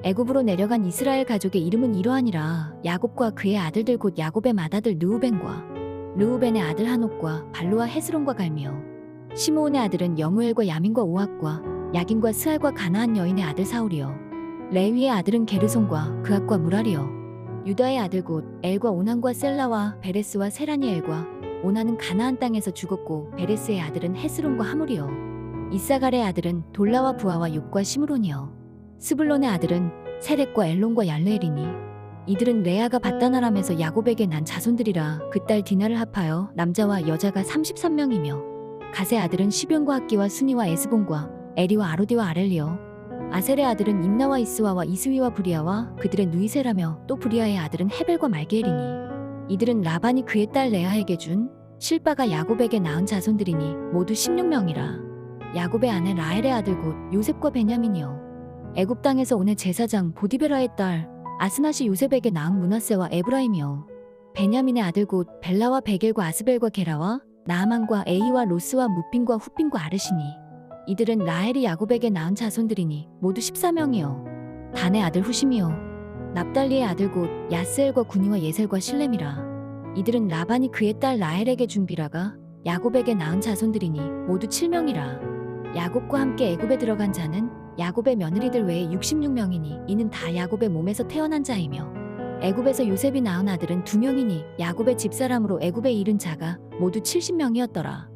애굽으로 내려간 이스라엘 가족의 이름은 이러하니라. 야곱과 그의 아들들 곧 야곱의 맏아들 르우벤과 르우벤의 아들 하녹과 발루와 헤스론과 갈미요. 시므온의 아들은 여무엘과 야민과 오학과 야긴과 스알과 가나안 여인의 아들 사울이요. 레위의 아들은 게르손과 그앗과 무랄이요. 유다의 아들 곧 엘과 오난과 셀라와 베레스와 세라니엘과 오난은 가나안 땅에서 죽었고 베레스의 아들은 헤스론과 하물이요. 이사갈의 아들은 돌라와 부하와 욕과 시므론이요. 스불론의 아들은 세렉과 엘론과 얄레엘이니 이들은 레아가 밧다나람에서 야곱에게 난 자손들이라. 그 딸 디나를 합하여 남자와 여자가 33명이며 갓의 아들은 시뵈과 학기와 수니와 에스본과 에리와 아로디와 아렐리요. 아셀의 아들은 임나와 이스와와 이스위와 브리아와 그들의 누이세라며 또 브리아의 아들은 헤벨과 말게엘이니 이들은 라반이 그의 딸 레아에게 준 실바가 야곱에게 낳은 자손들이니 모두 16명이라. 야곱의 아내 라헬의 아들 곧 요셉과 베냐민이요. 애굽 땅에서 오는 제사장 보디베라의 딸 아스낫이 요셉에게 낳은 므낫세와 에브라임이요. 베냐민의 아들 곧 벨라와 베겔과 아스벨과 게라와 나아만과 에이와 로스와 무핀과 후핀과 아르시니 이들은 라헬이 야곱에게 낳은 자손들이니 모두 14명이요. 단의 아들 후심이요. 납달리의 아들 곧 야스엘과 구니와 예셀과 실렘이라. 이들은 라반이 그의 딸 라헬에게 준 비라가 야곱에게 낳은 자손들이니 모두 7명이라. 야곱과 함께 애굽에 들어간 자는 야곱의 며느리들 외에 66명이니 이는 다 야곱의 몸에서 태어난 자이며 애굽에서 요셉이 낳은 아들은 2명이니 야곱의 집사람으로 애굽에 이른 자가 모두 70명이었더라.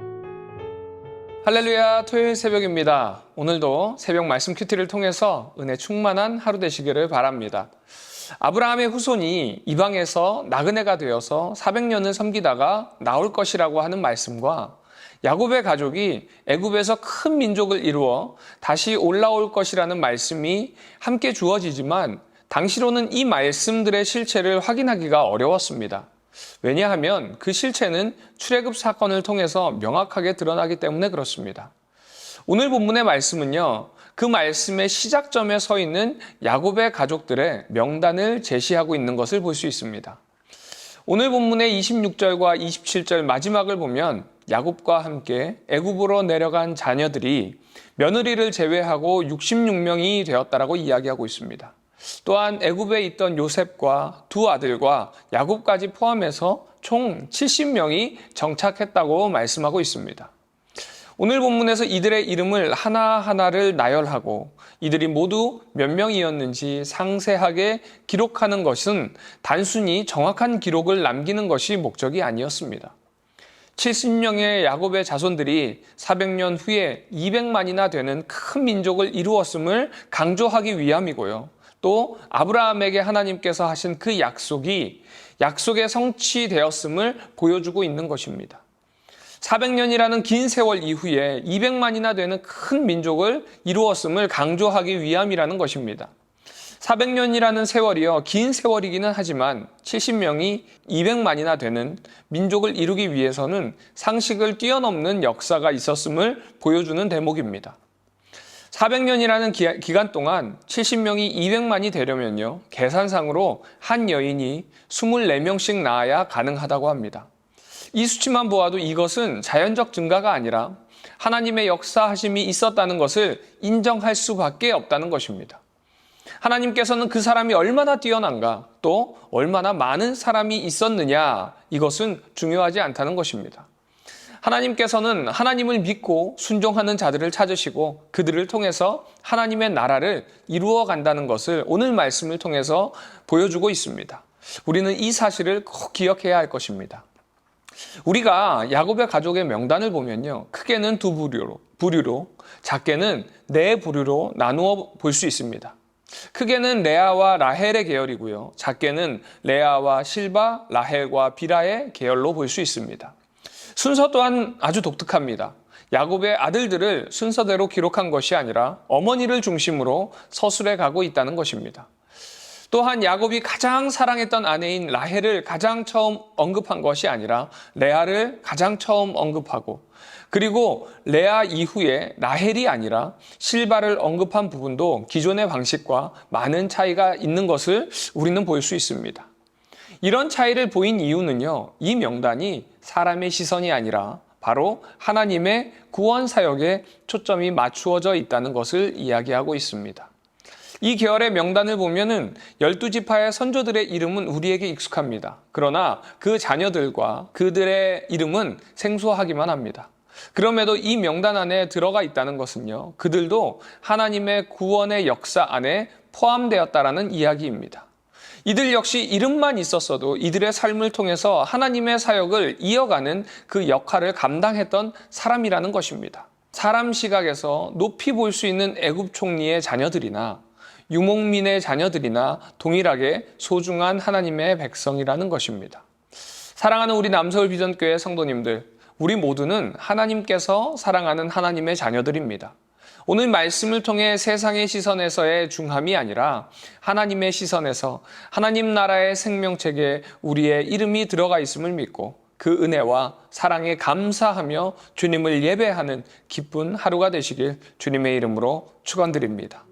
할렐루야, 토요일 새벽입니다. 오늘도 새벽 말씀 큐티를 통해서 은혜 충만한 하루 되시기를 바랍니다. 아브라함의 후손이 이방에서 나그네가 되어서 400년을 섬기다가 나올 것이라고 하는 말씀과 야곱의 가족이 애굽에서 큰 민족을 이루어 다시 올라올 것이라는 말씀이 함께 주어지지만 당시로는 이 말씀들의 실체를 확인하기가 어려웠습니다. 왜냐하면 그 실체는 출애굽 사건을 통해서 명확하게 드러나기 때문에 그렇습니다. 오늘 본문의 말씀은요, 그 말씀의 시작점에 서 있는 야곱의 가족들의 명단을 제시하고 있는 것을 볼 수 있습니다. 오늘 본문의 26절과 27절 마지막을 보면 야곱과 함께 애굽으로 내려간 자녀들이 며느리를 제외하고 66명이 되었다라고 이야기하고 있습니다. 또한 애굽에 있던 요셉과 두 아들과 야곱까지 포함해서 총 70명이 정착했다고 말씀하고 있습니다. 오늘 본문에서 이들의 이름을 하나하나를 나열하고 이들이 모두 몇 명이었는지 상세하게 기록하는 것은 단순히 정확한 기록을 남기는 것이 목적이 아니었습니다. 70명의 야곱의 자손들이 400년 후에 200만이나 되는 큰 민족을 이루었음을 강조하기 위함이고요. 또 아브라함에게 하나님께서 하신 그 약속이 약속의 성취되었음을 보여주고 있는 것입니다. 400년이라는 긴 세월 이후에 200만이나 되는 큰 민족을 이루었음을 강조하기 위함이라는 것입니다. 400년이라는 세월이요, 긴 세월이기는 하지만 70명이 200만이나 되는 민족을 이루기 위해서는 상식을 뛰어넘는 역사가 있었음을 보여주는 대목입니다. 400년이라는 기간 동안 70명이 200만이 되려면요, 계산상으로 한 여인이 24명씩 낳아야 가능하다고 합니다. 이 수치만 보아도 이것은 자연적 증가가 아니라 하나님의 역사하심이 있었다는 것을 인정할 수밖에 없다는 것입니다. 하나님께서는 그 사람이 얼마나 뛰어난가, 또 얼마나 많은 사람이 있었느냐, 이것은 중요하지 않다는 것입니다. 하나님께서는 하나님을 믿고 순종하는 자들을 찾으시고 그들을 통해서 하나님의 나라를 이루어 간다는 것을 오늘 말씀을 통해서 보여주고 있습니다. 우리는 이 사실을 꼭 기억해야 할 것입니다. 우리가 야곱의 가족의 명단을 보면요, 크게는 두 부류로, 작게는 네 부류로 나누어 볼 수 있습니다. 크게는 레아와 라헬의 계열이고요, 작게는 레아와 실바, 라헬과 비라의 계열로 볼 수 있습니다. 순서 또한 아주 독특합니다. 야곱의 아들들을 순서대로 기록한 것이 아니라 어머니를 중심으로 서술해 가고 있다는 것입니다. 또한 야곱이 가장 사랑했던 아내인 라헬을 가장 처음 언급한 것이 아니라 레아를 가장 처음 언급하고, 그리고 레아 이후에 라헬이 아니라 실바를 언급한 부분도 기존의 방식과 많은 차이가 있는 것을 우리는 볼 수 있습니다. 이런 차이를 보인 이유는요, 이 명단이 사람의 시선이 아니라 바로 하나님의 구원 사역에 초점이 맞추어져 있다는 것을 이야기하고 있습니다. 이 계열의 명단을 보면은 12지파의 선조들의 이름은 우리에게 익숙합니다. 그러나 그 자녀들과 그들의 이름은 생소하기만 합니다. 그럼에도 이 명단 안에 들어가 있다는 것은요, 그들도 하나님의 구원의 역사 안에 포함되었다라는 이야기입니다. 이들 역시 이름만 있었어도 이들의 삶을 통해서 하나님의 사역을 이어가는 그 역할을 감당했던 사람이라는 것입니다. 사람 시각에서 높이 볼 수 있는 애굽 총리의 자녀들이나 유목민의 자녀들이나 동일하게 소중한 하나님의 백성이라는 것입니다. 사랑하는 우리 남서울 비전교회 성도님들, 우리 모두는 하나님께서 사랑하는 하나님의 자녀들입니다. 오늘 말씀을 통해 세상의 시선에서의 중함이 아니라 하나님의 시선에서 하나님 나라의 생명책에 우리의 이름이 들어가 있음을 믿고 그 은혜와 사랑에 감사하며 주님을 예배하는 기쁜 하루가 되시길 주님의 이름으로 축원드립니다.